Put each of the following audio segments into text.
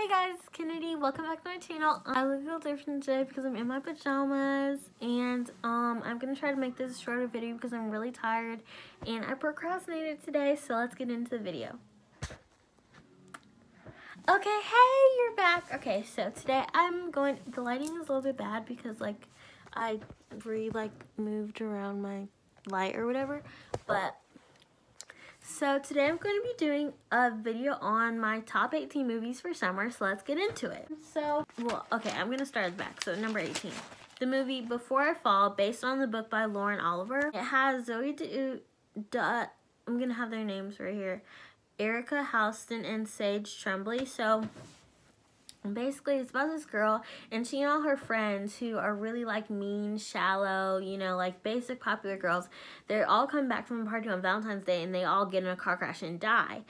Hey guys, it's Kennedy. Welcome back to my channel. I look a little different today because I'm in my pajamas, and I'm gonna try to make this a shorter video because I'm really tired and I procrastinated today. So let's get into the video. Okay, hey, you're back. Okay, so today the lighting is a little bit bad because I moved around my light or whatever, but. So today I'm going to be doing a video on my top 18 movies for summer, so let's get into it. I'm going to start at the back. So number 18, the movie Before I Fall, based on the book by Lauren Oliver. It has Zoe I'm going to have their names right here, Erica Houston and Sage Tremblay. So basically it's about this girl and she and all her friends who are really mean, shallow, basic popular girls. They all come back from a party on Valentine's Day and they all get in a car crash and die.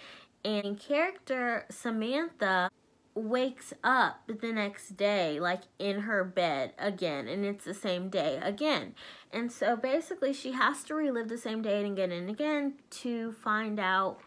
And character Samantha wakes up the next day in her bed again, and it's the same day again. And so basically she has to relive the same day again and again to find out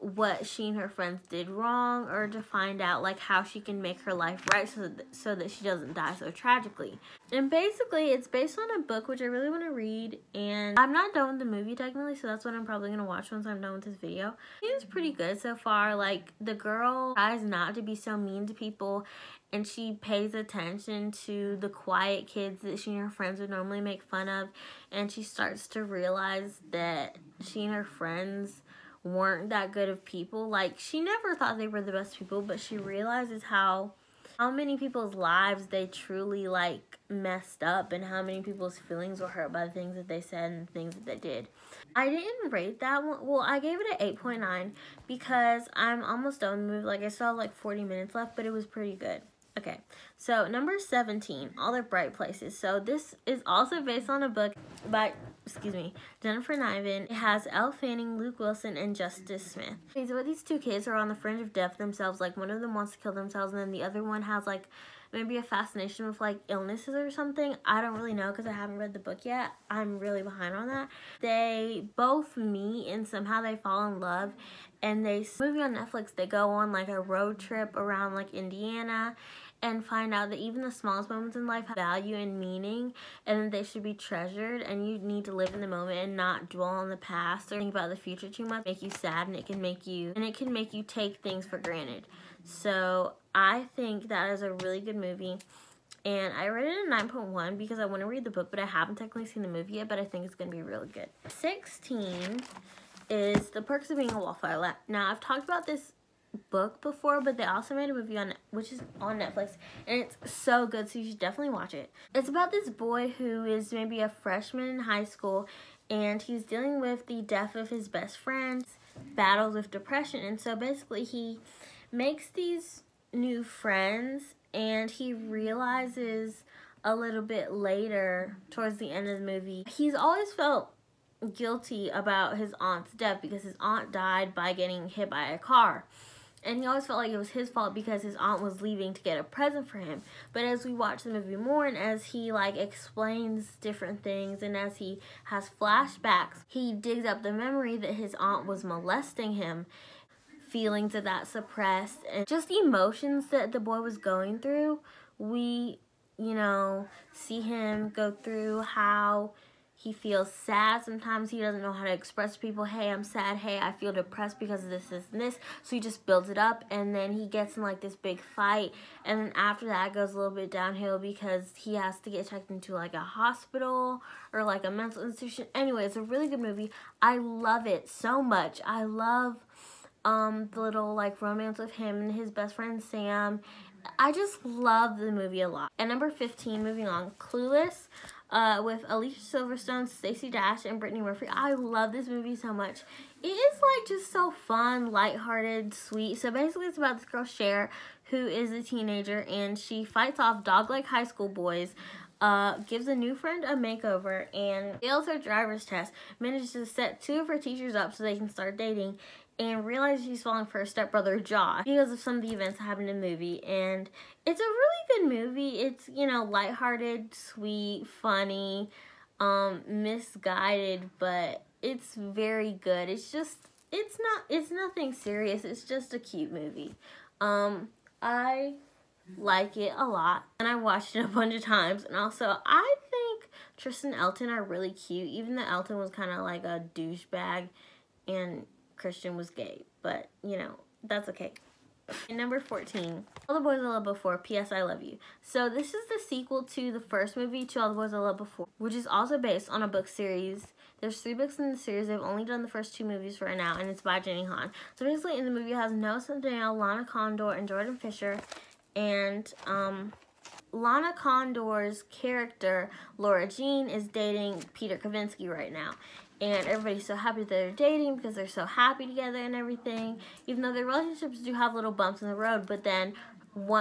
what she and her friends did wrong, or to find out how she can make her life right so that she doesn't die so tragically. And basically it's based on a book which I really want to read, and I'm not done with the movie technically, so that's what I'm probably going to watch once I'm done with this video. It's pretty good so far. The girl tries not to be so mean to people, and she pays attention to the quiet kids that she and her friends would normally make fun of, and she starts to realize that she and her friends weren't that good of people. She never thought they were the best people, but she realizes how many people's lives they truly messed up, and how many people's feelings were hurt by the things that they said and the things that they did. I didn't rate that one. Well, I gave it an 8.9 because I'm almost done with the movie. I still have 40 minutes left, but it was pretty good. Okay, so number 17, All the Bright Places. So this is also based on a book by, Jennifer Niven. It has Elle Fanning, Luke Wilson, and Justice Smith. Okay, so these two kids are on the fringe of death themselves. One of them wants to kill themselves, and then the other one has maybe a fascination with illnesses or something. I don't really know because I haven't read the book yet. I'm really behind on that. They both meet and somehow they fall in love, and movie on Netflix, they go on a road trip around Indiana, and find out that even the smallest moments in life have value and meaning, and that they should be treasured, and you need to live in the moment and not dwell on the past or think about the future too much. Make you sad, and it can make you take things for granted. So I think that is a really good movie, and I rated it a 9.1 because I want to read the book, but I haven't technically seen the movie yet, but I think it's going to be really good. 16 is The Perks of Being a Wallflower. Now, I've talked about this book before, but they also made a movie which is on Netflix, and it's so good, so you should definitely watch it. It's about this boy who is maybe a freshman in high school, and he's dealing with the death of his best friend, battles with depression, and so basically he makes these new friends, and he realizes a little bit later towards the end of the movie he's always felt guilty about his aunt's death because his aunt died by getting hit by a car. And he always felt like it was his fault because his aunt was leaving to get a present for him. But as we watch the movie more, and as he explains different things, and as he has flashbacks, he digs up the memory that his aunt was molesting him. Feelings of that suppressed, and just emotions that the boy was going through. We, see him go through how he feels sad. Sometimes he doesn't know how to express to people, hey, I'm sad, hey, I feel depressed because of this, this, and this. So he just builds it up, and then he gets in this big fight, and then after that it goes a little bit downhill because he has to get checked into a hospital or a mental institution. Anyway, it's a really good movie. I love it so much. I love the little romance with him and his best friend Sam. I just love the movie a lot. And number 15, moving on, Clueless, with Alicia Silverstone, Stacey Dash, and Brittany Murphy. I love this movie so much. It is just so fun, lighthearted, sweet. So basically it's about this girl Cher, who is a teenager, and she fights off dog-like high school boys, gives a new friend a makeover, and fails her driver's test, manages to set 2 of her teachers up so they can start dating, and realizes she's falling for her stepbrother Josh because of some of the events that happened in the movie. And it's a really good movie. It's, lighthearted, sweet, funny, misguided, but it's very good. It's nothing serious. It's just a cute movie. I like it a lot, and I watched it a bunch of times. And also, I think Tristan and Elton are really cute, even though Elton was kind of like a douchebag and Christian was gay, but you know, that's okay. And number 14, All the Boys I Loved Before, P.S. I Love You. So this is the sequel to the first movie, To All the Boys I Loved Before, which is also based on a book series. There's 3 books in the series. They've only done the first 2 movies for right now, and it's by Jenny Han. So basically in the movie it has Noah Centineo, Lana Condor, and Jordan Fisher. And Lana Condor's character, Laura Jean, is dating Peter Kavinsky right now. And everybody's so happy that they're dating because they're so happy together and everything. Even though their relationships do have little bumps in the road. But then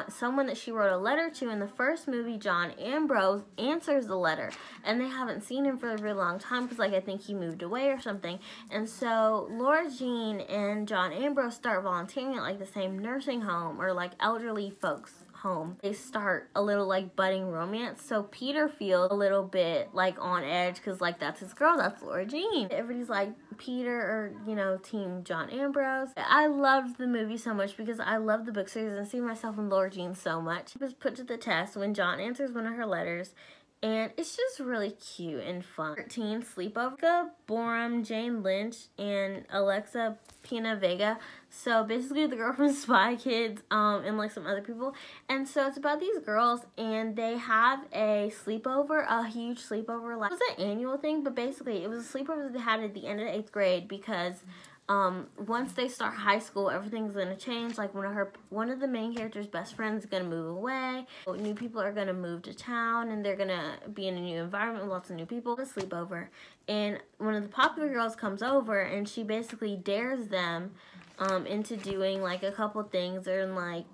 someone that she wrote a letter to in the first movie, John Ambrose, answers the letter. And they haven't seen him for a really long time because, like, I think he moved away or something. And so Laura Jean and John Ambrose start volunteering at, like, the same nursing home or, like, elderly folks home. They start a little like budding romance, so Peter feels a little bit like on edge because like that's his girl, that's Laura Jean. Everybody's like Peter or, you know, team John Ambrose. I loved the movie so much because I love the book series and see myself in Laura Jean so much. It was put to the test when John answers one of her letters, and it's just really cute and fun. 13, Sleepover, Borum, Jane Lynch, and Alexa Pina Vega. So basically the girl from Spy Kids and like some other people. And so it's about these girls, and they have a sleepover, a huge sleepover. Like, it was an annual thing, but basically it was a sleepover that they had at the end of 8th grade because once they start high school, everything's gonna change. Like one of the main characters' best friends is gonna move away. New people are gonna move to town, and they're gonna be in a new environment with lots of new people. A sleepover, and one of the popular girls comes over, and she basically dares them into doing like a couple things, or like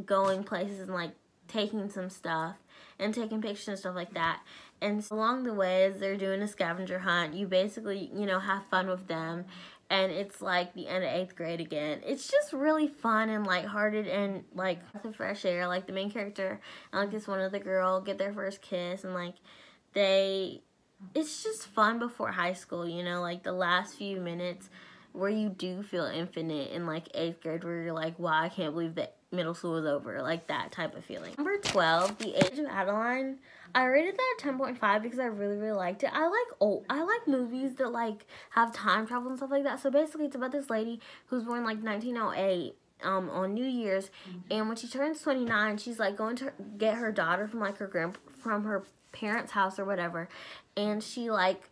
going places and like taking some stuff and taking pictures and stuff like that. And so along the way, as they're doing a scavenger hunt, you basically, you know, have fun with them. And it's like the end of 8th grade again. It's just really fun and lighthearted and like the fresh air. Like the main character and like this one other girl get their first kiss, and like it's just fun before high school, you know, like the last few minutes where you do feel infinite in like 8th grade, where you're like, wow, I can't believe that middle school is over, like that type of feeling. Number 12, The Age of Adeline. I rated that at 10.5 because I really, really liked it. I like movies that like have time travel and stuff like that. So basically it's about this lady who's born like 1908 on New Year's, and when she turns 29, she's like going to get her daughter from like from her parents' house or whatever, and she like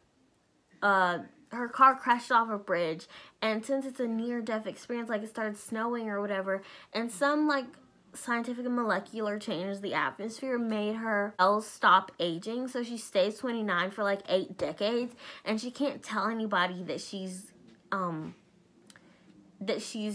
her car crashed off a bridge, and since it's a near-death experience, like it started snowing or whatever, and some like scientific and molecular changes the atmosphere made her cells stop aging, so she stays 29 for like 8 decades, and she can't tell anybody that she's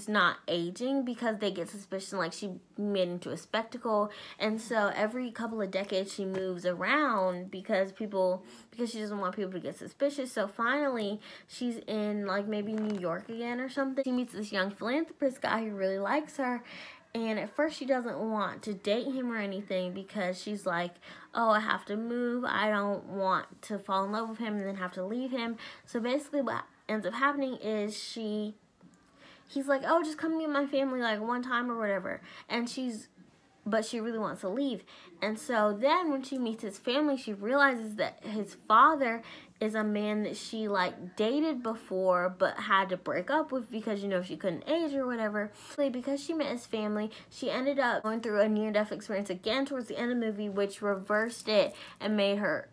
not aging because they get suspicion like she made into a spectacle. And so every couple of decades she moves around because she doesn't want people to get suspicious. So finally she's in like maybe New York again or something. She meets this young philanthropist guy who really likes her, and at first she doesn't want to date him or anything because she's like, oh, I have to move, I don't want to fall in love with him and then have to leave him. So basically what ends up happening is he's like, oh, just come meet my family like one time or whatever. But she really wants to leave. And so then when she meets his family, she realizes that his father is a man that she like dated before but had to break up with because, you know, she couldn't age or whatever. Because she met his family, she ended up going through a near-death experience again towards the end of the movie, which reversed it and made her...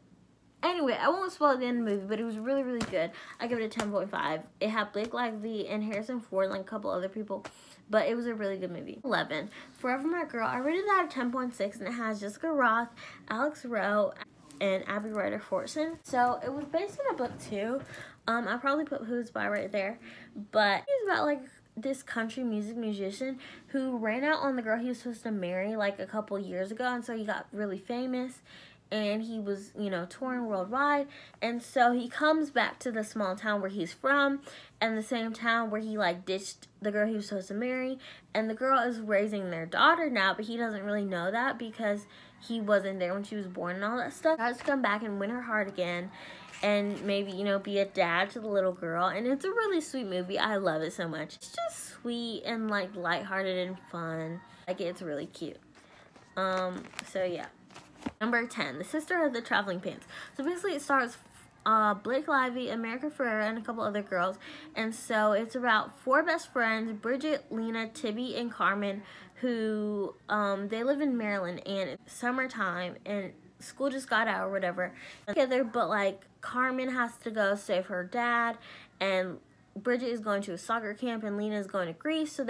Anyway, I won't spoil the end of the movie, but it was really, really good. I give it a 10.5. It had Blake Lively and Harrison Ford and like a couple other people, but it was a really good movie. 11, Forever My Girl. I rated that at 10.6, and it has Jessica Roth, Alex Rowe, and Abby Ryder Fortson. So it was based on a book too. I probably put Who's By right there, but it's about like this country music musician who ran out on the girl he was supposed to marry like a couple years ago, and so he got really famous. And he was, you know, touring worldwide. And so he comes back to the small town where he's from, and the same town where he, like, ditched the girl he was supposed to marry. And the girl is raising their daughter now, but he doesn't really know that because he wasn't there when she was born and all that stuff. He has to come back and win her heart again. and maybe, you know, be a dad to the little girl. And it's a really sweet movie. I love it so much. It's just sweet and like lighthearted and fun. Like, it's really cute. So yeah. Number 10, The Sisterhood of the Traveling Pants. So basically it stars Blake Lively, America Ferrera, and a couple other girls. And so it's about 4 best friends, Bridget, Lena, Tibby, and Carmen, who they live in Maryland, and it's summertime and school just got out or whatever together, but like Carmen has to go save her dad, and Bridget is going to a soccer camp, and Lena is going to Greece, so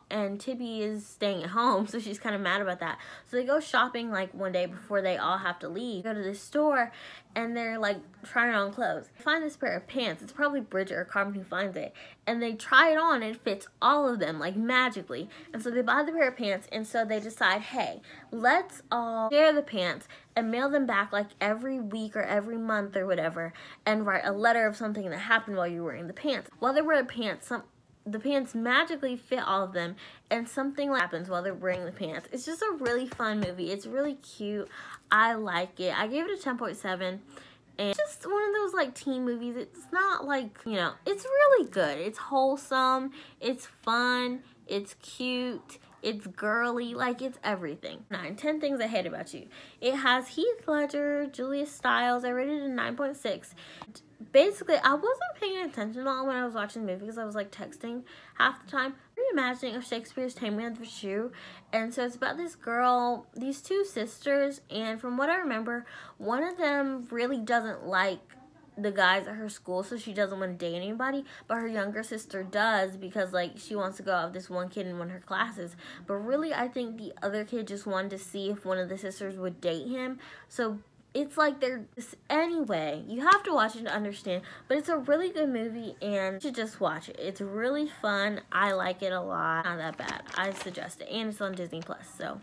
and Tibby is staying at home, so she's kind of mad about that. So they go shopping like one day before they all have to leave. Go to the store, and they're like trying on clothes. They find this pair of pants. It's probably Bridget or Carmen who finds it, and they try it on, and it fits all of them like magically. And so they buy the pair of pants, and so they decide, hey, let's all share the pants and mail them back like every week or every month or whatever, and write a letter of something that happened while you were wearing the pants. While they wear the pants, the pants magically fit all of them, and something happens while they're wearing the pants. It's just a really fun movie. It's really cute. I like it. I gave it a 10.7, and it's just one of those like teen movies. It's not like, you know, it's really good. It's wholesome, it's fun, it's cute, it's girly, like it's everything. 9, 10 Things I Hate About You. It has Heath Ledger, Julia Stiles. I rated it a 9.6. Basically, I wasn't paying attention a lot when I was watching the movie because I was like texting half the time. Reimagining of Shakespeare's Taming of the Shrew. And so it's about this girl, these 2 sisters, and from what I remember, one of them really doesn't like the guys at her school, so she doesn't want to date anybody, but her younger sister does because like she wants to go out with this one kid in one of her classes. But really, I think the other kid just wanted to see if one of the sisters would date him. So it's like anyway, you have to watch it to understand, but it's a really good movie and you should just watch it. It's really fun. I like it a lot. Not that bad. I suggest it, and it's on Disney Plus. So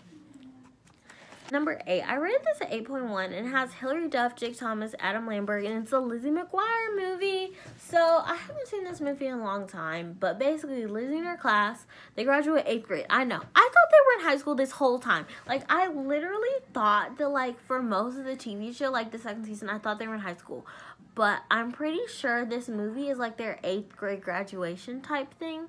number 8, I rated this at 8.1, and it has Hilary Duff, Jake Thomas, Adam Lambert, and it's a Lizzie McGuire movie. So I haven't seen this movie in a long time, but basically Lizzie and her class, they graduate 8th grade. I know. I thought they were in high school this whole time. Like, I literally thought that like for most of the TV show, like the 2nd season, I thought they were in high school. But I'm pretty sure this movie is like their 8th grade graduation type thing.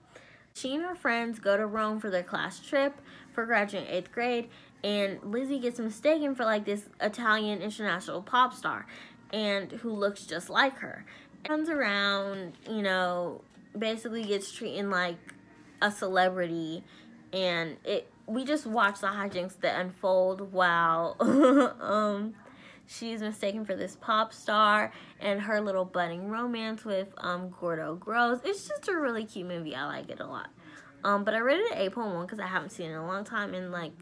She and her friends go to Rome for their class trip for graduating 8th grade. And Lizzie gets mistaken for like this Italian international pop star, and who looks just like her. Comes around, you know, basically gets treated like a celebrity, and we just watch the hijinks that unfold while she's mistaken for this pop star and her little budding romance with Gordo Gross. It's just a really cute movie. I like it a lot. But I rated it 8.1 because I haven't seen it in a long time, and like,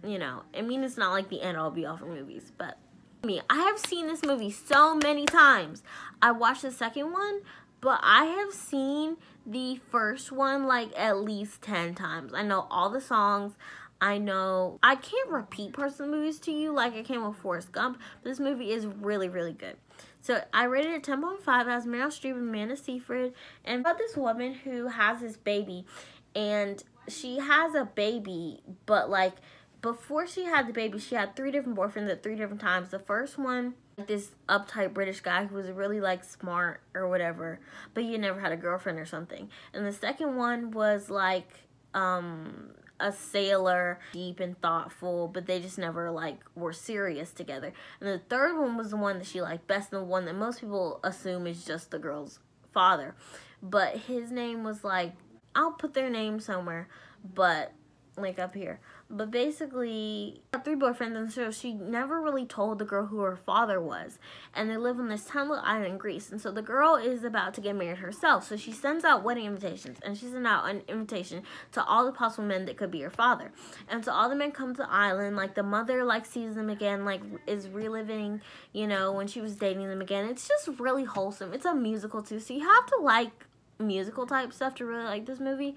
you know, I mean, it's not like the end all be all for movies, but I have seen this movie so many times. I watched the second one, but I have seen the first one like at least 10 times. I know all the songs. I know I can't repeat parts of the movies to you like I can with Forrest Gump, but this movie is really, really good. So I rated it 10.5. It has Meryl Streep and Amanda Seyfried, and about this woman who has this baby, and she has a baby, but like before she had the baby, she had 3 different boyfriends at 3 different times. The first one, this uptight British guy who was really like smart or whatever, but he never had a girlfriend or something. And the second one was like a sailor, deep and thoughtful, but they just never like were serious together. And the third one was the one that she liked best, and the one that most people assume is just the girl's father. But his name was like, I'll put their name somewhere, but like up here. But basically, had 3 boyfriends, and so she never really told the girl who her father was. And they live on this tiny little island in Greece. And so the girl is about to get married herself. So she sends out wedding invitations, and she sent out an invitation to all the possible men that could be her father. And so all the men come to the island. Like the mother like sees them again, like is reliving, you know, when she was dating them again. It's just really wholesome. It's a musical too, so you have to like musical type stuff to really like this movie.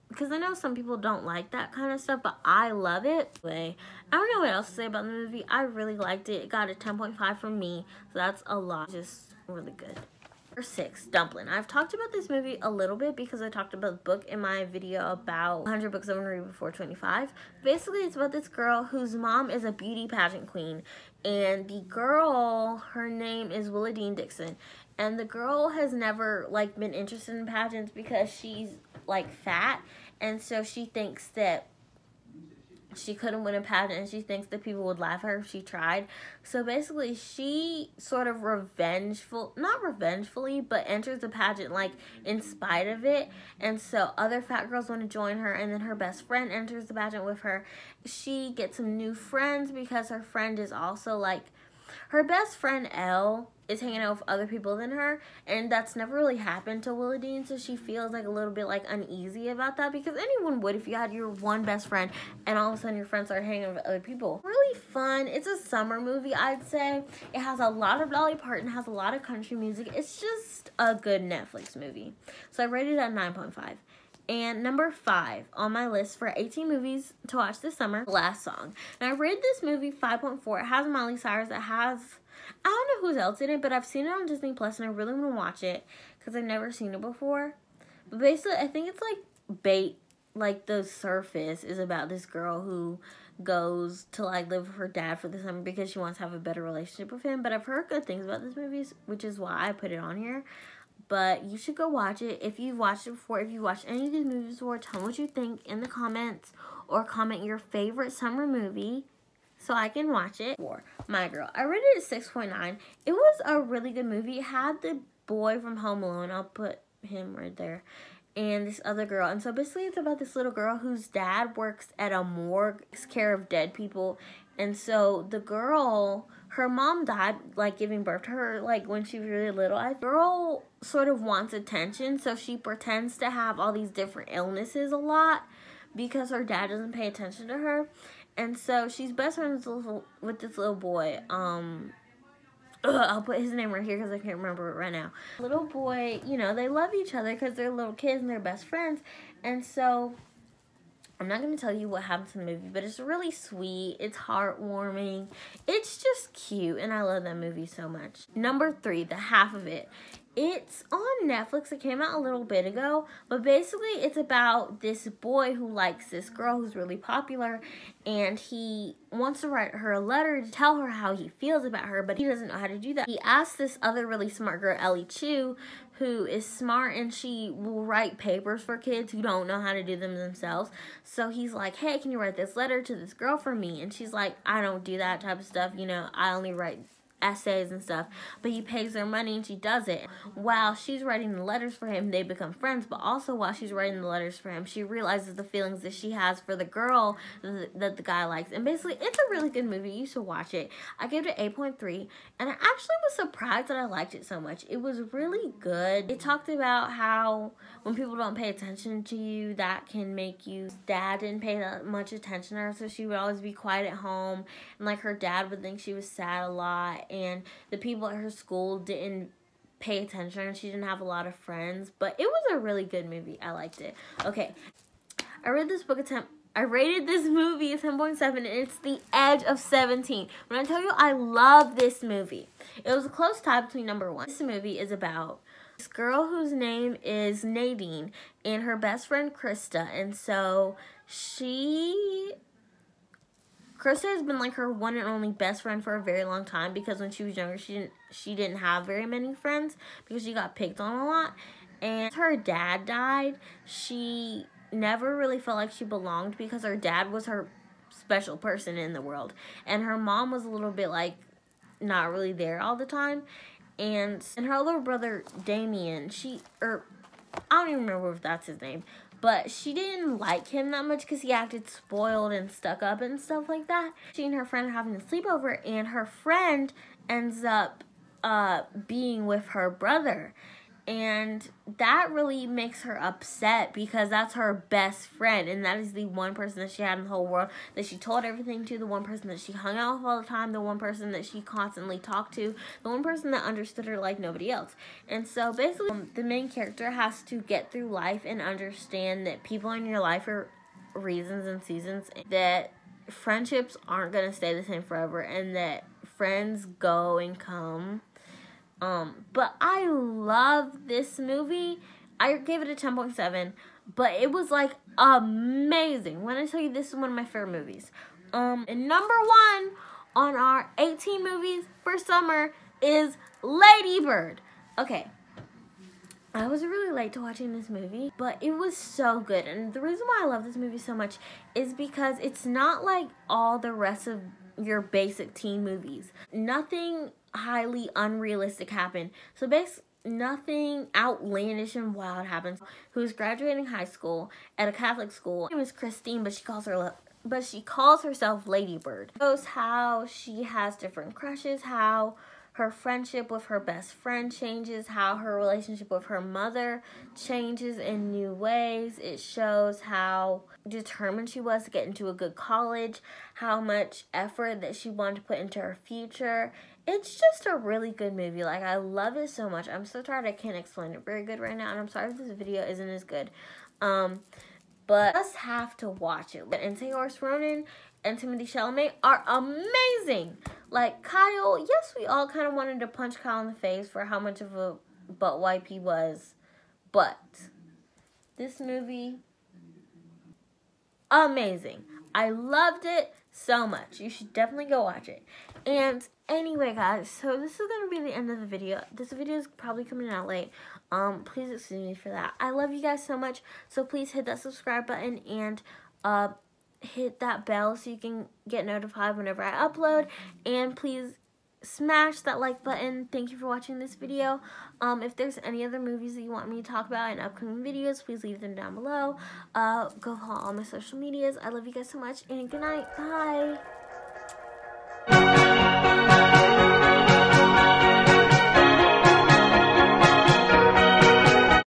Because I know some people don't like that kind of stuff, but I love it. I don't know what else to say about the movie. I really liked it. It got a 10.5 from me, so that's a lot. Just really good. Number 6, Dumplin. I've talked about this movie a little bit because I talked about the book in my video about 100 books I'm going to read before 25. Basically, it's about this girl whose mom is a beauty pageant queen. And the girl, her name is Willa Dean Dixon. And the girl has never, like, been interested in pageants because she's, like, fat. And so she thinks that she couldn't win a pageant, and she thinks that people would laugh at her if she tried. So basically, she sort of not revengefully, but enters the pageant, like, in spite of it. And so other fat girls want to join her, and then her best friend enters the pageant with her. She gets some new friends because her friend is also, like, her best friend, Elle, is hanging out with other people than her, and that's never really happened to Willa Dean, so she feels like a little bit like uneasy about that, because anyone would if you had your one best friend and all of a sudden your friends start hanging out with other people. Really fun. It's a summer movie, I'd say. It has a lot of Dolly Parton, has a lot of country music. It's just a good Netflix movie. So I rated it at 9.5. And number 5 on my list for 18 movies to watch this summer, Last Song. And I rated this movie 5.4. It has Miley Cyrus. It has, I don't know who else in it, but I've seen it on Disney Plus, and I really want to watch it because I've never seen it before. But basically, I think it's like the surface is about this girl who goes to, like, live with her dad for the summer because she wants to have a better relationship with him. But I've heard good things about this movie, which is why I put it on here. But you should go watch it. If you've watched it before, if you've watched any of these movies before, tell me what you think in the comments, or comment your favorite summer movie so I can watch it. For My Girl, I rated it 6.9. It was a really good movie. It had the boy from Home Alone, I'll put him right there, and this other girl. And so basically it's about this little girl whose dad works at a morgue, takes care of dead people. And so the girl, her mom died, like, giving birth to her, like, when she was really little. The girl sort of wants attention, so she pretends to have all these different illnesses a lot because her dad doesn't pay attention to her. And so she's best friends with this little boy. I'll put his name right here because I can't remember it right now. Little boy, you know, they love each other because they're little kids and they're best friends. And so I'm not going to tell you what happens in the movie, but it's really sweet. It's heartwarming. It's just cute, and I love that movie so much. Number 3, The Half of It. It's on Netflix. It came out a little bit ago, but basically it's about this boy who likes this girl who's really popular, and he wants to write her a letter to tell her how he feels about her, but he doesn't know how to do that. He asks this other really smart girl, Ellie Chu, who is smart, and she will write papers for kids who don't know how to do them themselves. So he's like, hey, can you write this letter to this girl for me? And she's like, I don't do that type of stuff, you know, I only write essays and stuff. But he pays her money and she does it. While she's writing the letters for him, they become friends, but also while she's writing the letters for him, she realizes the feelings that she has for the girl that the guy likes. And basically, it's a really good movie. You should watch it. I gave it 8.3, and I actually was surprised that I liked it so much. It was really good. It talked about how when people don't pay attention to you, that can make you. Dad didn't pay that much attention to her, so she would always be quiet at home, and like her dad would think she was sad a lot, and the people at her school didn't pay attention, and she didn't have a lot of friends. But it was a really good movie. I liked it. Okay, I rated this movie a 10.7, and it's The Edge of 17. When I tell you I love this movie, it was a close tie between number 1. This movie is about this girl whose name is Nadine and her best friend Krista. And so Krista has been like her one and only best friend for a very long time, because when she was younger, she didn't have very many friends because she got picked on a lot. And her dad died. She never really felt like she belonged because her dad was her special person in the world, and her mom was a little bit like not really there all the time. And her little brother Damien, I don't even remember if that's his name, but she didn't like him that much because he acted spoiled and stuck up and stuff like that. She and her friend are having a sleepover, and her friend ends up being with her brother. And that really makes her upset because that's her best friend, and that is the one person that she had in the whole world, that she told everything to, the one person that she hung out with all the time, the one person that she constantly talked to, the one person that understood her like nobody else. And so basically the main character has to get through life and understand that people in your life are reasons and seasons, that friendships aren't going to stay the same forever, and that friends go and come. But I love this movie. I gave it a 10.7, but it was like amazing. When I tell you, this is one of my favorite movies. And number 1 on our 18 movies for summer is Ladybird. Okay, I was really late to watching this movie, but it was so good. And the reason why I love this movie so much is because it's not like all the rest of your basic teen movies. Nothing highly unrealistic happened. So basically, nothing outlandish and wild happens. Who's graduating high school at a Catholic school. Her name is Christine, but she calls herself Ladybird. It shows how she has different crushes, how her friendship with her best friend changes, how her relationship with her mother changes in new ways. It shows how determined she was to get into a good college, how much effort that she wanted to put into her future. It's just a really good movie. Like, I love it so much. I'm so tired I can't explain it very good right now, and I'm sorry if this video isn't as good. But you just have to watch it. And Saoirse Ronan and Timothée Chalamet are amazing. Like, Kyle, yes, we all kind of wanted to punch Kyle in the face for how much of a butt wipe he was. But this movie, amazing. I loved it so much. You should definitely go watch it. And anyway, guys, so this is going to be the end of the video. This video is probably coming out late. Please excuse me for that. I love you guys so much. So please hit that subscribe button and hit that bell so you can get notified whenever I upload. And please smash that like button. Thank you for watching this video. If there's any other movies that you want me to talk about in upcoming videos, please leave them down below. Go follow all my social medias. I love you guys so much, and good night. Bye.